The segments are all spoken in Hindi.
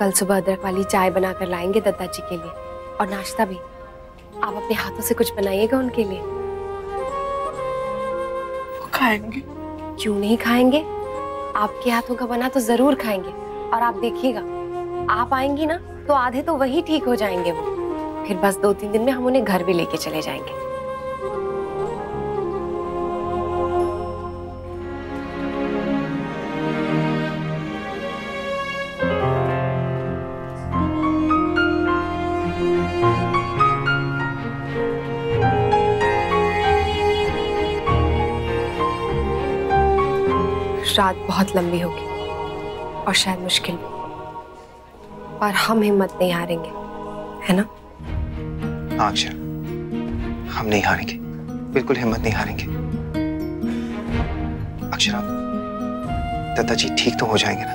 कल सुबह अदरक वाली चाय बनाकर लाएंगे दद्दा जी के लिए, और नाश्ता भी। आप अपने हाथों से कुछ बनाइएगा उनके लिए। वो खाएंगे? क्यों नहीं खाएंगे, आपके हाथों का बना तो जरूर खाएंगे। और आप देखिएगा, आप आएंगी ना तो आधे तो वही ठीक हो जाएंगे वो। फिर बस 2-3 दिन में हम उन्हें घर भी लेके चले जाएंगे। रात बहुत लंबी होगी और शायद मुश्किल भी, पर हम हिम्मत नहीं हारेंगे, है ना? हाँ अक्षरा, हम नहीं हारेंगे, बिल्कुल हिम्मत नहीं हारेंगे। अक्षरा, दादाजी ठीक तो हो जाएंगे ना?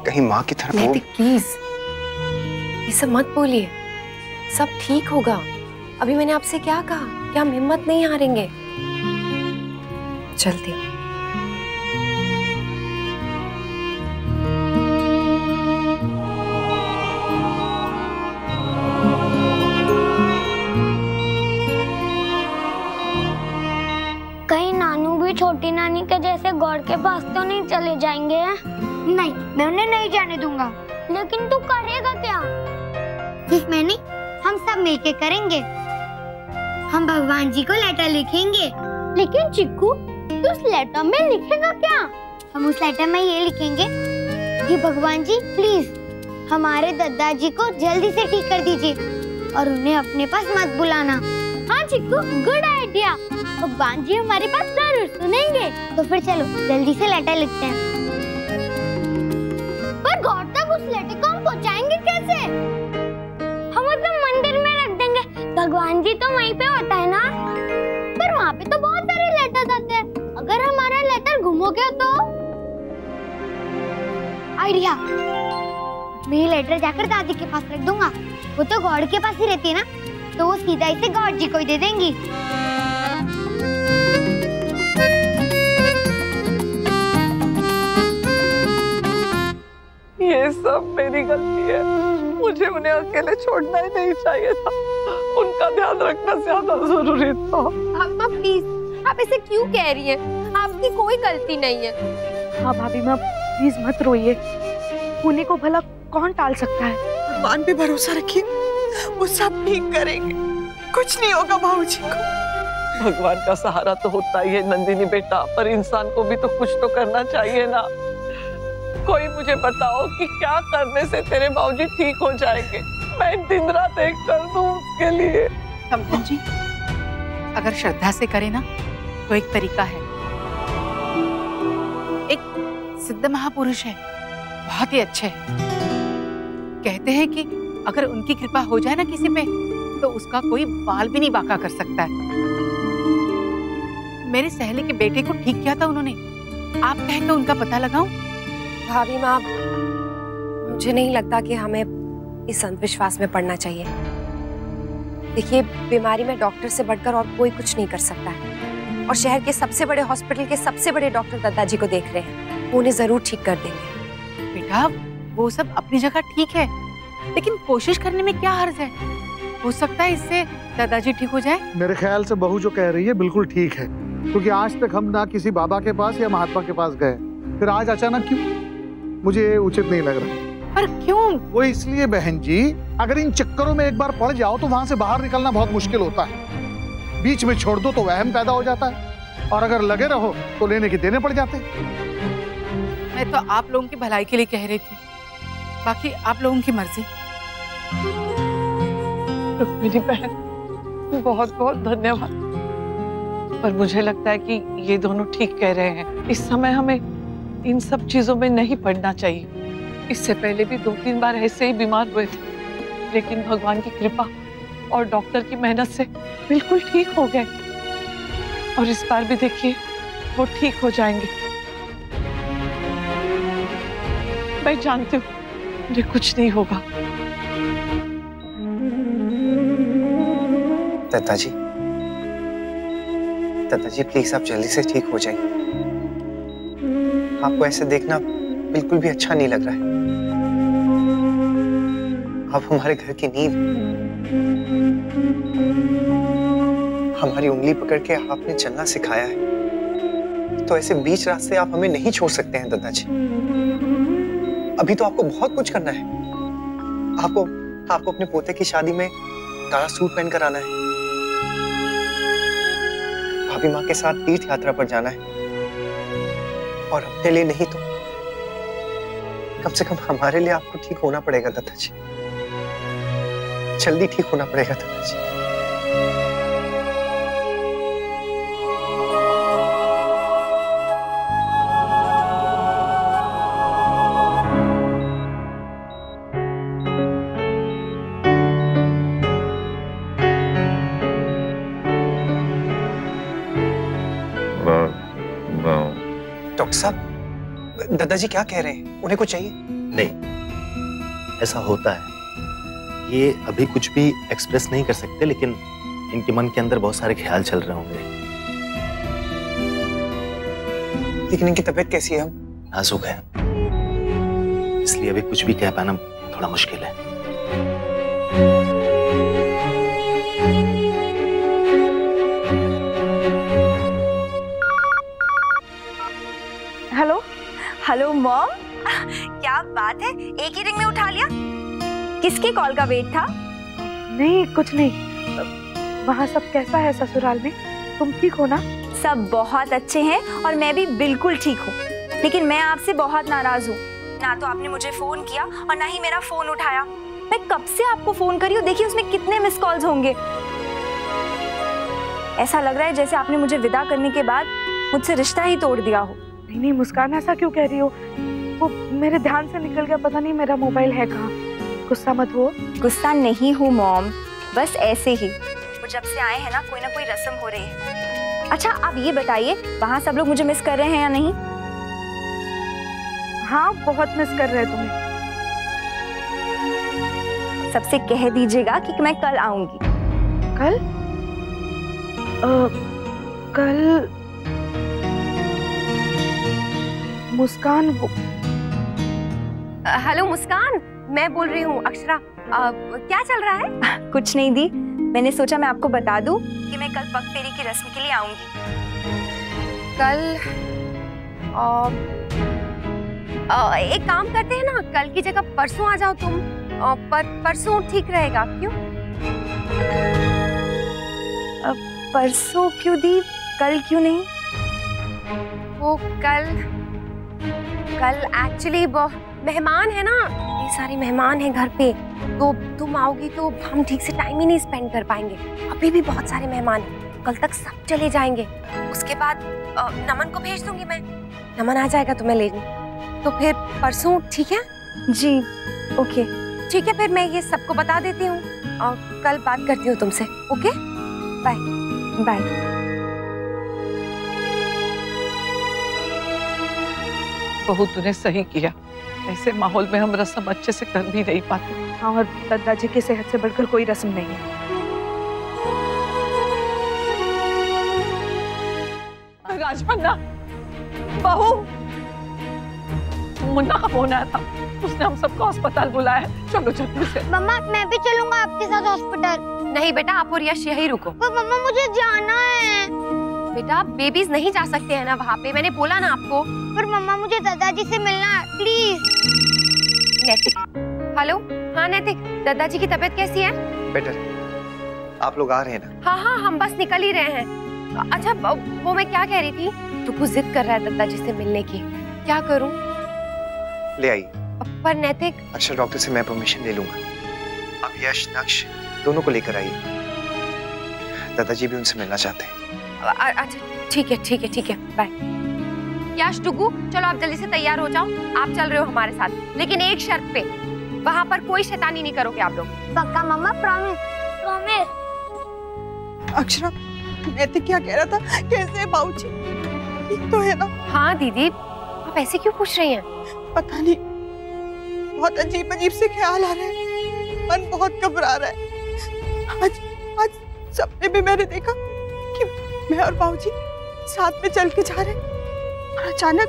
कहीं माँ की तरफ वो... प्लीज ये सब मत बोलिए, सब ठीक होगा। अभी मैंने आपसे क्या कहा कि हम हिम्मत नहीं हारेंगे। चलती हूँ। कहीं नानू भी छोटी नानी के जैसे गौर के पास तो नहीं चले जाएंगे? नहीं, मैं उन्हें नहीं जाने दूंगा। लेकिन तू करेगा क्या? सिर्फ मैं नहीं, हम सब मिलके करेंगे। हम भगवान जी को लेटर लिखेंगे। लेकिन चिक्कू, तू उस लेटर में लिखेगा क्या? हम उस लेटर में ये लिखेंगे कि भगवान जी प्लीज हमारे दादाजी को जल्दी से ठीक कर दीजिए और उन्हें अपने पास मत बुलाना। हाँ चिक्कू, गुड आइडिया। भगवान जी हमारी बात जरूर सुनेंगे। तो फिर चलो जल्दी से लेटर लिखते हैं। पर गौर तक उस लेटर को हम पहुँचाएंगे कैसे? हम उसे मंदिर में रख देंगे, भगवान जी तो वहीं पे होता है ना। पर वहाँ पे तो बहुत सारे लेटर आते हैं, अगर हमारा लेटर गुम हो गया तो? आइडिया, मैं ये लेटर जाकर दादी के पास रख दूंगा। वो तो गॉड के पास ही रहती है ना, तो वो सीधा इसे गॉड जी को ही दे देंगी। ये सब मेरी गलती है, मुझे उन्हें अकेले छोड़ना ही नहीं चाहिए था। उनका ध्यान रखना ज्यादा जरूरी था। भाभी प्लीज, आप ऐसे क्यों कह रही हैं? आपकी कोई गलती नहीं है। हाँ भाभी माँ, प्लीज मत रोइए। होने को भला कौन टाल सकता है? भगवान पे भरोसा रखिए, वो सब ठीक करेंगे, कुछ नहीं होगा भाऊजी को। भगवान का सहारा तो होता ही है नंदिनी बेटा, पर इंसान को भी तो कुछ तो करना चाहिए ना। कोई मुझे बताओ कि क्या करने से तेरे भाऊजी ठीक हो जाएंगे। मैं दिन रात एक कर दूं उसके लिए। समझन जी, अगर श्रद्धा से करे ना तो एक तरीका है। एक सिद्ध महापुरुष है, बहुत ही अच्छे हैं। कहते हैं कि अगर उनकी कृपा हो जाए ना किसी पे, तो उसका कोई बाल भी नहीं बांका कर सकता है। मेरे सहेली के बेटे को ठीक किया था उन्होंने। आप कहें तो उनका पता लगाऊं? भाभी माँ, मुझे नहीं लगता कि हमें इस अंधविश्वास में पड़ना चाहिए। देखिए, बीमारी में डॉक्टर से बढ़कर और कोई कुछ नहीं कर सकता है। और शहर के सबसे बड़े हॉस्पिटल के सबसे बड़े डॉक्टर दादाजी को देख रहे हैं, वो उन्हें जरूर ठीक कर देंगे। बेटा, वो सब अपनी जगह ठीक है, लेकिन कोशिश करने में क्या हर्ज है? हो सकता है इससे दादाजी ठीक हो जाए। मेरे ख्याल से बहू जो कह रही है बिल्कुल ठीक है, क्योंकि आज तक हम ना किसी बाबा के पास या महात्मा के पास गए, फिर आज अचानक क्यों? मुझे ये उचित नहीं लग रहा। पर क्यों? वो इसलिए बहन जी, अगर इन चक्करों में एक बार पड़ जाओ तो वहां से बाहर निकलना बहुत मुश्किल होता है। बीच में छोड़ दो तो वहम पैदा हो जाता है, और अगर लगे रहो तो लेने के देने पड़ जाते हैं। मैं तो आप लोगों की भलाई के लिए कह रही थी, बाकी आप लोगों की मर्जी। मेरी बहन, बहुत बहुत धन्यवाद। पर मुझे लगता है कि ये दोनों ठीक कह रहे हैं। इस समय हमें इन सब चीजों में नहीं पड़ना चाहिए। इससे पहले भी 2-3 बार ऐसे ही बीमार हुए थे, लेकिन भगवान की कृपा और डॉक्टर की मेहनत से बिल्कुल ठीक हो गए। और इस बार भी देखिए, वो ठीक हो जाएंगे। मैं जानती हूँ मुझे कुछ नहीं होगा। दादाजी, दादाजी प्लीज आप जल्दी से ठीक हो जाइए। आपको ऐसे देखना बिल्कुल भी अच्छा नहीं लग रहा है। आप हमारे घर की नींव, हमारी उंगली पकड़ के आपने चलना सिखाया है, तो ऐसे बीच रास्ते आप हमें नहीं छोड़ सकते हैं दादाजी। अभी तो आपको बहुत कुछ करना है। आपको अपने पोते की शादी में काला सूट पहनकर आना है, भाभी माँ के साथ तीर्थ यात्रा पर जाना है, और अपने लिए नहीं तो कम से कम हमारे लिए आपको ठीक होना पड़ेगा दादाजी। जल्दी ठीक होना पड़ेगा दादाजी। डॉक्टर साहब, दादाजी क्या कह रहे हैं? उन्हें कुछ चाहिए? नहीं, ऐसा होता है। ये अभी कुछ भी एक्सप्रेस नहीं कर सकते, लेकिन इनके मन के अंदर बहुत सारे ख्याल चल रहे होंगे। लेकिन इनकी तबीयत कैसी है? नाजुक है, इसलिए अभी कुछ भी कह पाना थोड़ा मुश्किल है। हेलो हेलो मॉम, क्या बात है, एक ही रिंग में उठा लिया। किसके कॉल का वेट था? नहीं, कुछ नहीं। वहाँ सब कैसा है ससुराल में? तुम ठीक हो ना? सब बहुत अच्छे हैं और मैं भी बिल्कुल ठीक हूँ, लेकिन मैं आपसे बहुत नाराज हूँ। ना तो आपने मुझे फोन किया और ना ही मेरा फोन उठाया। मैं कब से आपको फोन करी हूँ, देखिए उसमें कितने मिस कॉल्स होंगे। ऐसा लग रहा है जैसे आपने मुझे विदा करने के बाद मुझसे रिश्ता ही तोड़ दिया हो। नहीं नहीं मुस्कान, ऐसा क्यों कह रही हो? वो मेरे ध्यान से निकल गया, पता नहीं मेरा मोबाइल है कहाँ। गुस्सा मत हो। गुस्सा नहीं हूँ मॉम, बस ऐसे ही। वो जब से आए हैं ना कोई रस्म हो रही है। अच्छा आप ये बताइए, वहाँ सब लोग मुझे मिस कर रहे हैं या नहीं? हाँ, बहुत मिस कर रहे हैं तुम्हें। सबसे कह दीजिएगा कि मैं कल आऊंगी। कल? कल मुस्कान हेलो मुस्कान, मैं बोल रही हूँ अक्षरा। क्या चल रहा है? कुछ नहीं दी, मैंने सोचा मैं आपको बता दूं कि मैं कल पग फेरी की रस्म के लिए आऊंगी। कल एक काम करते हैं ना, कल की जगह परसों आ जाओ तुम। परसों ठीक रहेगा? क्यों? परसों क्यों दी, कल क्यों नहीं? वो कल एक्चुअली मेहमान है ना, ये सारे मेहमान हैं घर पे, तो तुम आओगी तो हम ठीक से टाइम ही नहीं स्पेंड कर पाएंगे। अभी भी बहुत सारे मेहमान हैं, कल तक सब चले जाएंगे। उसके बाद नमन को भेज दूंगी मैं, नमन आ जाएगा तुम्हें लेने। तो फिर परसों ठीक है? जी ओके ठीक है, फिर मैं ये सबको बता देती हूँ और कल बात करती हूँ तुमसे। Okay bye bye. बहू तूने सही किया, ऐसे माहौल में हम रस्म अच्छे से कर भी नहीं पाते। हाँ, और दादाजी की सेहत से बढ़कर कोई रस्म नहीं है। राजमन्ना, बहू, मुन्ना का फोन आया था, उसने हम सबको अस्पताल बुलाया है। चलो जल्दी से। मम्मा मैं भी चलूंगा आपके साथ हॉस्पिटल। नहीं बेटा, आप और यश यही रुको। पर मम्मा मुझे जाना है। बेटा बेबीज नहीं जा सकते हैं ना वहाँ पे, मैंने बोला ना आपको। पर मम्मा मुझे दादाजी से मिलना है, प्लीज। नैतिक, हेलो। हाँ नैतिक, दादाजी की तबीयत कैसी है? बेटर, आप लोग आ रहे हैं ना? हाँ हाँ, हम बस निकल ही रहे हैं। अच्छा वो मैं क्या कह रही थी, तू कुछ जिद कर रहा है दादाजी से मिलने की, क्या करूँ? ले आइए। पर नैतिक, अच्छा डॉक्टर से मैं परमिशन ले लूंगा। आप यश नक्श दोनों को लेकर आइए, दादाजी भी उनसे मिलना चाहते हैं। अच्छा ठीक है ठीक है ठीक है, बाय। यश टुकू, चलो आप जल्दी से तैयार हो जाओ, आप चल रहे हो हमारे साथ, लेकिन एक शर्त पे, वहाँ पर कोई शैतानी नहीं करोगे आप लोग। पक्का मम्मा, प्रॉमिस प्रॉमिस। अक्षरा, नैतिक क्या कह रहा था? कैसे है बाबूजी? ठीक तो है ना? हाँ दीदी, आप ऐसे क्यों पूछ रही हैं? पता नहीं, बहुत अजीब अजीब से ख्याल आ रहे हैं, मन बहुत घबरा रहा है। आज सपने में मैंने देखा कि मैं और बाबूजी साथ में चल के जा रहे हैं, और अचानक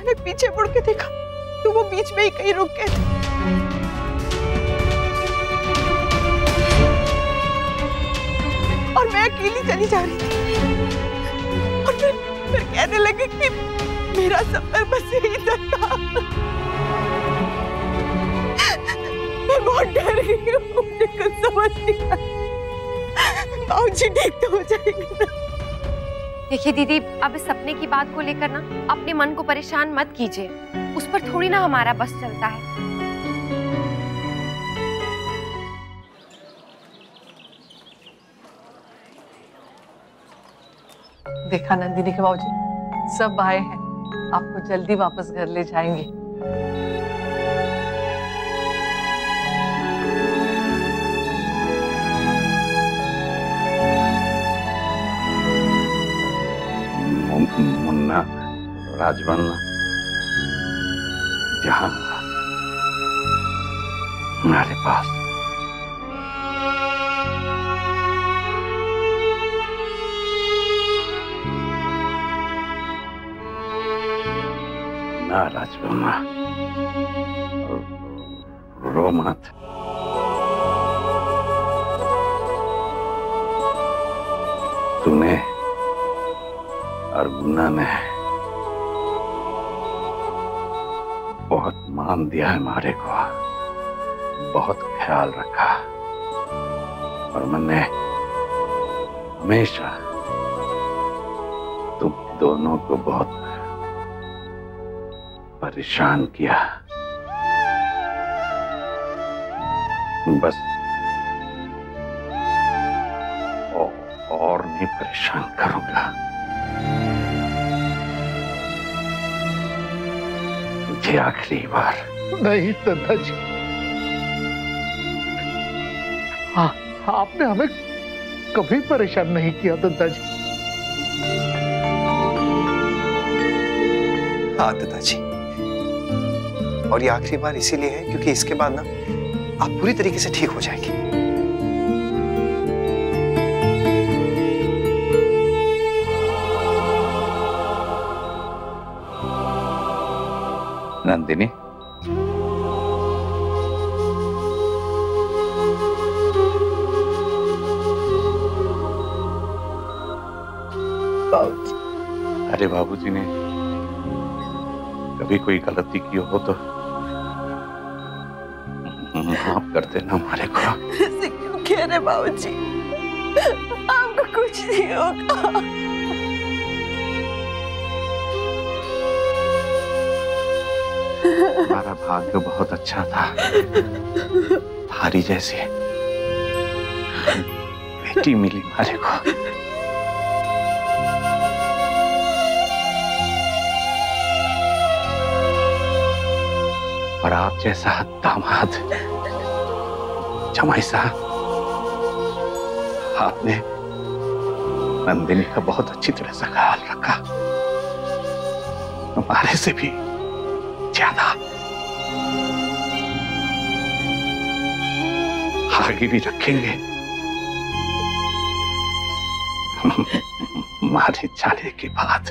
अचानक पीछे मुड़ के देखा तो वो बीच में ही कहीं रुक गए थे। और मैं अकेली चली जा रही थी और फिर कहने लगे कि मेरा सफर बस यही तक था। मैं बहुत डर गई हूँ, मुझे कुछ समझ नहीं आया। बाबूजी ठीक तो हो जाएंगे ना? देखिए दीदी, अब इस सपने की बात को लेकर ना अपने मन को परेशान मत कीजिए, उस पर थोड़ी ना हमारा बस चलता है। देखा नंदिनी के बाबूजी सब आए हैं, आपको जल्दी वापस घर ले जाएंगे। मुन्ना, राजवन्ना, जहां हमारे पास ना, राजवन्ना रो मत। तूने और मुन्ना ने बहुत मान दिया है हमारे को, बहुत ख्याल रखा और मैंने हमेशा तुम दोनों को बहुत परेशान किया। बस और नहीं परेशान करूंगा। ये आखिरी बार। नहीं दादा जी, हाँ आपने हमें कभी परेशान नहीं किया दादा जी। हाँ दादा जी, और ये आखिरी बार इसीलिए है क्योंकि इसके बाद ना आप पूरी तरीके से ठीक हो जाएंगे। नंदिनी, अरे बाबूजी ने कभी कोई गलती की हो तो माफ कर देना हमारे को। ऐसे क्यों कह रहे बाबूजी? आपको कुछ नहीं होगा। हमारा भाग्य बहुत अच्छा था, थारी जैसी बेटी मिली हमारे को। और आप जैसा दामाद, जमाई साहब, आपने नंदिनी का बहुत अच्छी तरह से ख्याल रखा, हमारे से भी ज्यादा। आगे भी रखेंगे। मारे जाने के बाद।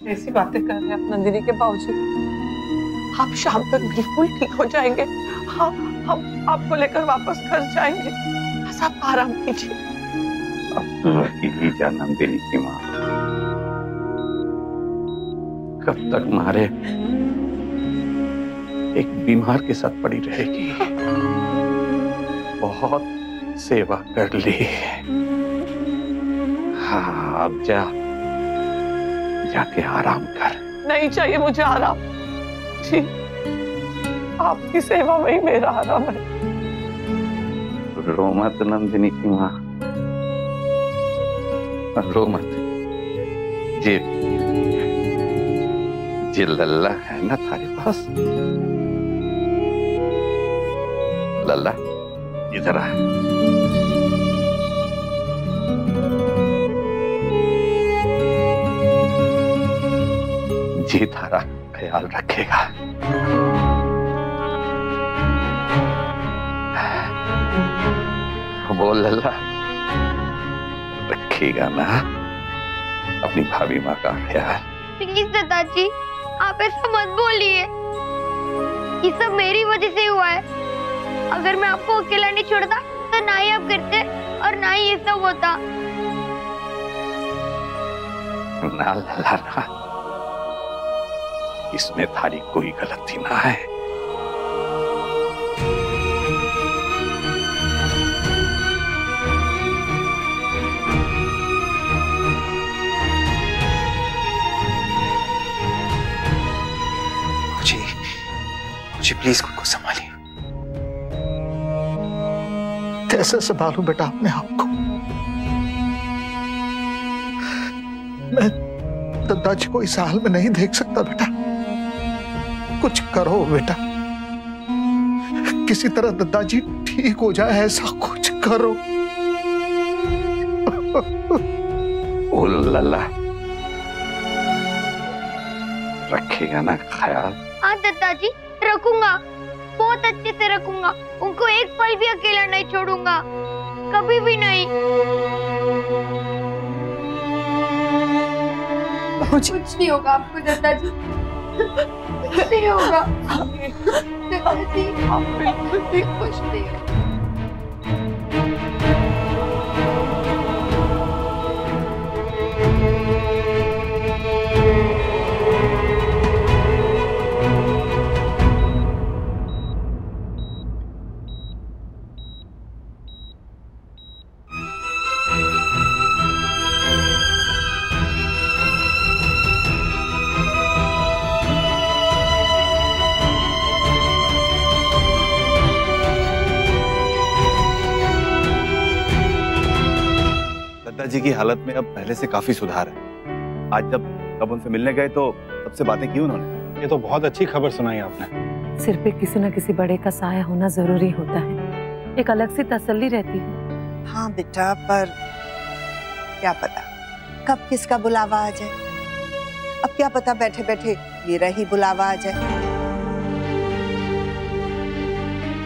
ऐसी बातें कर रहे हैं आप नंदिनी के बाबूजी। आप शाम तक बिल्कुल ठीक हो जाएंगे। हाँ, हम आपको लेकर वापस घर जाएंगे। बस आप आराम कीजिए। अब तो अकेली जा नंदिनी की माँ, कब तक मारे एक बीमार के साथ पड़ी रहेगी। बहुत सेवा कर ली। हाँ, अब जाके आराम कर। नहीं चाहिए मुझे आराम जी, आपकी सेवा में ही मेरा आराम है। रो मत नंदिनी की माँ, रो मत। जे लल्ला है ना थारे पास, लल्ला इधर आ। जी थारा ख्याल रखेगा। बोल लल्ला, रखेगा ना अपनी भाभी माँ का ख्याल? प्लीज दादाजी, आप ऐसा मत बोलिए। ये सब मेरी वजह से हुआ है। अगर मैं आपको अकेला नहीं छोड़ता तो ना ही आप गिरते और ना ही ये सब होता। ना लल्ला ना, इसमें थारी कोई गलती ना है। जी प्लीज खुद को संभालिए। कैसे संभालूं बेटा अपने आप को? मैं दादाजी को इस हाल में नहीं देख सकता बेटा। कुछ करो बेटा, किसी तरह दादाजी ठीक हो जाए, ऐसा कुछ करो। ओ लल्ला, रखेगा ना ख्याल? हाँ दादाजी, रखूंगा, बहुत अच्छे से रखूंगा। उनको एक पल भी अकेला नहीं छोड़ूंगा, कभी भी नहीं। कुछ नहीं होगा आपको दादाजी, कुछ नहीं होगा दादाजी, आप बिल्कुल भी कुछ नहीं होगा। जी की हालत में अब पहले से काफी सुधार है। आज जब उनसे मिलने गए तो सबसे बातें की उन्होंने। ये तो बहुत अच्छी खबर सुनाई आपने। सिर पे किसी न किसी बड़े का साया होना जरूरी होता है, एक अलग सी तसल्ली रहती है। हाँ बेटा, पर क्या पता कब किसका बुलावा आ जाए। अब क्या पता बैठे बैठे मेरा ही बुलावा आ जाए।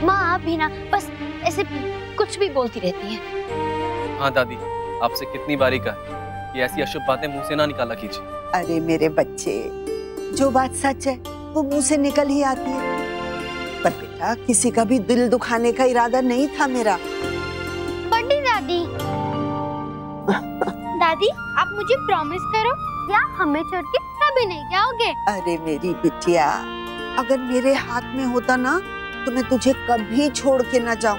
माँ आप भी ना बस ऐसे कुछ भी बोलती रहती है। हाँ दादी, आपसे कितनी बारी कहा कि ऐसी अशुभ बातें मुंह से ना निकाला कीजिए। अरे मेरे बच्चे, जो बात सच है वो मुंह से निकल ही आती है। पर बेटा, किसी का भी दिल दुखाने का इरादा नहीं था मेरा। बड़ी दादी दादी, आप मुझे प्रॉमिस करो, क्या हमें छोड़ के कभी नहीं जाओगे? अरे मेरी बिटिया, अगर मेरे हाथ में होता ना तो मैं तुझे कभी छोड़ के ना जाऊं।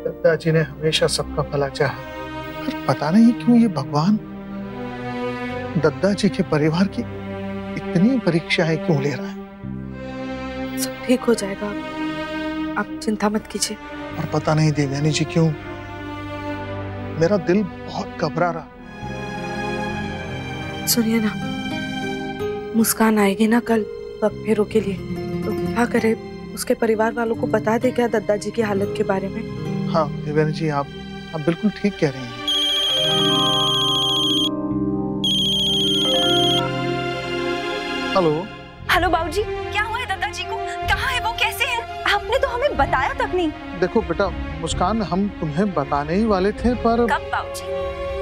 दादाजी ने हमेशा सबका भला चाहा, पर पता नहीं क्यों ये भगवान दादाजी के परिवार की इतनी परीक्षाएं क्यों ले रहा है। सब ठीक हो जाएगा, आप चिंता मत कीजिए। और पता नहीं देवयानी जी क्यों मेरा दिल बहुत घबरा रहा। सुनिए ना, मुस्कान आएगी ना कल वक्त फेरों के लिए, तो क्या करे, उसके परिवार वालों को बता दे क्या दादाजी की हालत के बारे में? हाँ देवयानी जी, आप बिल्कुल ठीक कह रही हैं। हेलो हेलो बाबूजी, क्या हुआ है दादाजी को? कहाँ है वो, कैसे हैं? आपने तो हमें बताया तक नहीं। देखो बेटा मुस्कान, हम तुम्हें बताने ही वाले थे पर कब बाबूजी?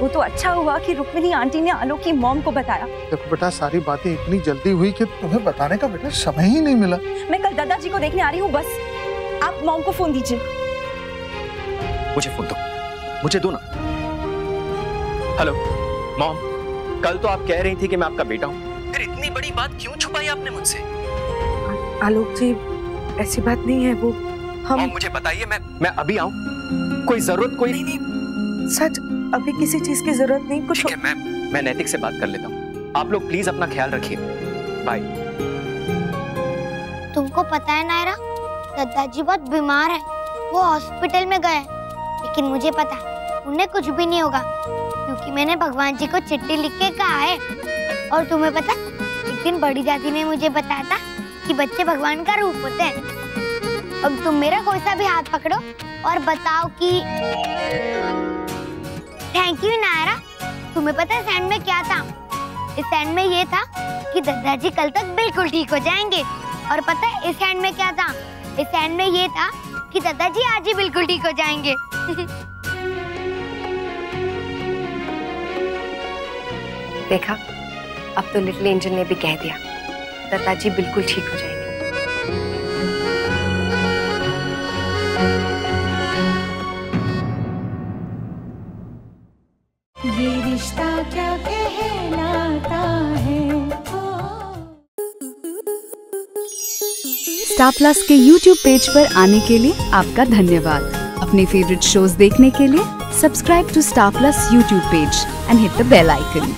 वो तो अच्छा हुआ कि रुक्मिणी आंटी ने आलोक की मॉम को बताया। देखो बेटा, सारी बातें इतनी जल्दी हुई कि तुम्हें बताने का बेटा समय ही नहीं मिला। मैं कल दादाजी को देखने आ रही हूँ, बस आप मॉम को फोन दीजिए। मुझे फोन दो, मुझे दो ना। हेलो मॉम, कल तो आप कह रही थी कि मैं आपका बेटा हूँ, फिर इतनी बड़ी बात क्यों छुपाई आपने मुझसे? आलोक जी, ऐसी बात नहीं है, वो हम मॉम मुझे बताइए, मैं अभी आऊँ? कोई जरूरत कोई नहीं, सच अभी किसी चीज की जरूरत नहीं। कुछ ठीक है, मैं नैतिक से बात कर लेता हूँ। आप लोग प्लीज अपना ख्याल रखिए, बाय। तुमको पता है नायरा, दादाजी बहुत बीमार है, वो हॉस्पिटल में गए, लेकिन मुझे पता उन्हें कुछ भी नहीं होगा क्योंकि मैंने भगवान जी को चिट्ठी लिख के कहा है। और तुम्हें पता, एक दिन बड़ी दादी ने मुझे बताया था कि बच्चे भगवान का रूप होते हैं। अब तुम मेरा कोई सा भी हाथ पकड़ो और बताओ कि थैंक यू नायरा। तुम्हें पता है इस हैंड में क्या था? इस हैंड में ये था कि दादाजी कल तक बिल्कुल ठीक हो जाएंगे। और पता है इस हैंड में क्या था? इस एंड में ये था कि दादाजी आज ही बिल्कुल ठीक हो जाएंगे। देखा, अब तो लिटिल एंजल ने भी कह दिया, दादाजी बिल्कुल ठीक हो जाएंगे। ये रिश्ता क्या कहलाता है। स्टार प्लस के YouTube पेज पर आने के लिए आपका धन्यवाद। अपने फेवरेट शोज देखने के लिए subscribe to Star Plus YouTube page and hit the bell icon.